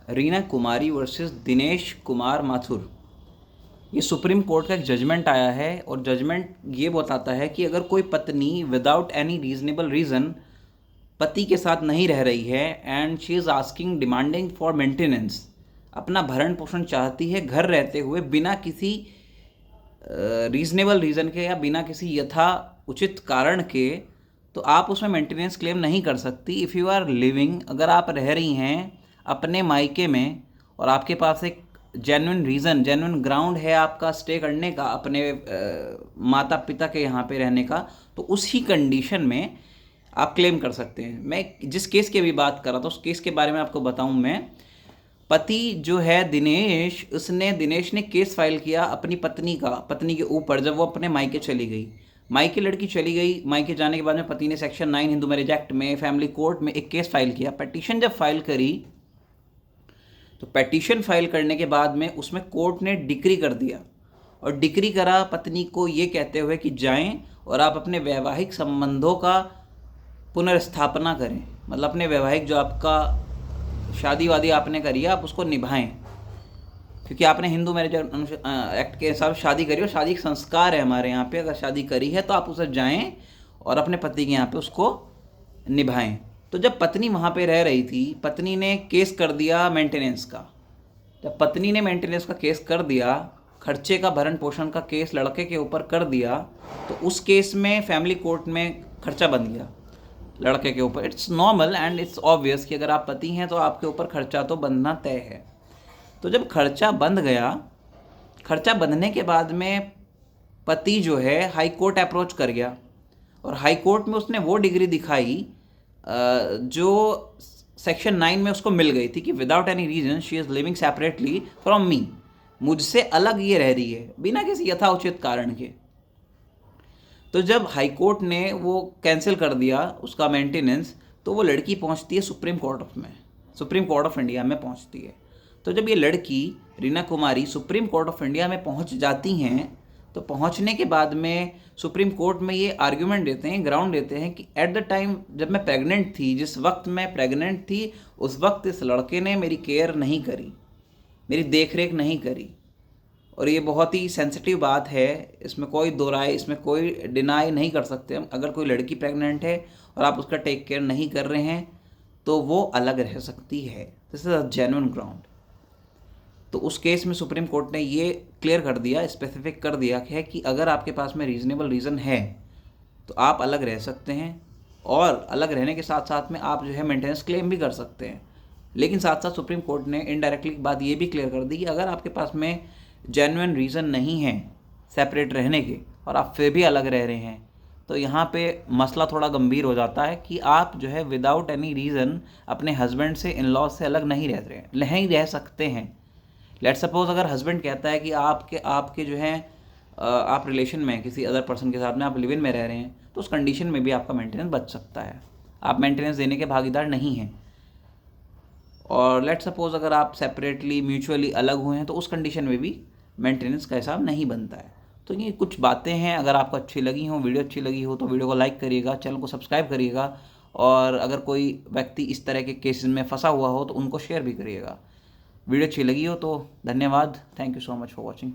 रीना कुमारी versus Dinesh Kumar Mathur. ये supreme court का एक जजमेंट आया है और जजमेंट ये बताता है कि अगर कोई पत्नी विदाउट एनी रीजनेबल रीज़न पति के साथ नहीं रह रही है and she is asking demanding for maintenance, अपना भरण पोषण चाहती है घर रहते हुए बिना किसी रीजनेबल रीज़न के या बिना किसी यथा उचित कारण के, तो आप उसमें मेंटेनेंस क्लेम नहीं कर सकती। इफ़ यू आर लिविंग, अगर आप रह रही हैं अपने मायके में और आपके पास एक जेन्युइन रीज़न, जेन्युइन ग्राउंड है आपका स्टे करने का, अपने माता पिता के यहाँ पे रहने का, तो उसी कंडीशन में आप क्लेम कर सकते हैं। मैं जिस केस की अभी बात कर रहा था उस केस के बारे में आपको बताऊं। मैं पति जो है दिनेश, दिनेश ने केस फाइल किया अपनी पत्नी के ऊपर जब वो अपने मायके चली गई। मायके लड़की चली गई, मायके जाने के बाद में पति ने सेक्शन 9 हिंदू मैरिज एक्ट में फैमिली कोर्ट में एक केस फाइल किया। पिटीशन जब फाइल करी तो पिटीशन फाइल करने के बाद में उसमें कोर्ट ने डिक्री कर दिया और डिक्री करा पत्नी को ये कहते हुए कि जाएं और आप अपने वैवाहिक संबंधों का पुनर्स्थापना करें, मतलब अपने वैवाहिक जो आपका शादी वादी आपने करी है आप उसको निभाएं, क्योंकि आपने हिंदू मैरिज एक्ट के हिसाब से शादी करी और शादी एक संस्कार है हमारे यहाँ पे। अगर शादी करी है तो आप उसे जाएं और अपने पति के यहाँ पे उसको निभाएं। तो जब पत्नी वहाँ पे रह रही थी, पत्नी ने केस कर दिया मेंटेनेंस का। जब पत्नी ने मेंटेनेंस का केस कर दिया, खर्चे का भरण पोषण का केस लड़के के ऊपर कर दिया, तो उस केस में फैमिली कोर्ट में खर्चा बन गया लड़के के ऊपर। It's normal and it's obvious कि अगर आप पति हैं तो आपके ऊपर खर्चा तो बंधना तय है। तो जब खर्चा बंध गया, खर्चा बंधने के बाद में पति जो है हाई कोर्ट अप्रोच कर गया और हाई कोर्ट में उसने वो डिग्री दिखाई जो सेक्शन 9 में उसको मिल गई थी कि without any reason she is living separately from me, मुझसे अलग ये रह रही है बिना किसी यथाउचित कारण के। तो जब हाई कोर्ट ने वो कैंसिल कर दिया उसका मेंटेनेंस, तो वो लड़की पहुंचती है सुप्रीम कोर्ट ऑफ इंडिया में पहुंचती है। तो जब ये लड़की रीना कुमारी सुप्रीम कोर्ट ऑफ इंडिया में पहुंच जाती हैं, तो पहुंचने के बाद में सुप्रीम कोर्ट में ये आर्ग्यूमेंट देते हैं, ग्राउंड देते हैं कि एट द टाइम जब मैं प्रेग्नेंट थी, जिस वक्त मैं प्रेग्नेंट थी उस वक्त इस लड़के ने मेरी केयर नहीं करी, मेरी देख रेख नहीं करी। और ये बहुत ही सेंसिटिव बात है, इसमें कोई दो राय, इसमें कोई डिनाई नहीं कर सकते हम। अगर कोई लड़की प्रेग्नेंट है और आप उसका टेक केयर नहीं कर रहे हैं तो वो अलग रह सकती है। This is a genuine ground. तो उस केस में सुप्रीम कोर्ट ने ये क्लियर कर दिया, स्पेसिफिक कर दिया है कि अगर आपके पास में रीज़नेबल रीज़न है तो आप अलग रह सकते हैं, और अलग रहने के साथ साथ में आप जो है मेंटेनेंस क्लेम भी कर सकते हैं। लेकिन साथ साथ सुप्रीम कोर्ट ने इनडायरेक्टली बात ये भी क्लियर कर दी कि अगर आपके पास में जेन्युइन रीज़न नहीं है सेपरेट रहने के और आप फिर भी अलग रह रहे हैं, तो यहाँ पे मसला थोड़ा गंभीर हो जाता है कि आप जो है विदाउट एनी रीज़न अपने हस्बैंड से, इन लॉज से अलग नहीं रह सकते हैं। लेट सपोज अगर हस्बैंड कहता है कि आपके जो है आप रिलेशन में किसी अदर पर्सन के साथ में आप लिव इन में रह रहे हैं, तो उस कंडीशन में भी आपका मेंटेनेंस बच सकता है, आप मेंटेनेंस देने के भागीदार नहीं हैं। और लेट सपोज अगर आप सेपरेटली म्यूचुअली अलग हुए हैं तो उस कंडीशन में भी मेंटेनेंस का हिसाब नहीं बनता है। तो ये कुछ बातें हैं, अगर आपको अच्छी लगी हो, वीडियो अच्छी लगी हो तो वीडियो को लाइक करिएगा, चैनल को सब्सक्राइब करिएगा, और अगर कोई व्यक्ति इस तरह के केसेस में फंसा हुआ हो तो उनको शेयर भी करिएगा। वीडियो अच्छी लगी हो तो धन्यवाद, thank you so much for watching.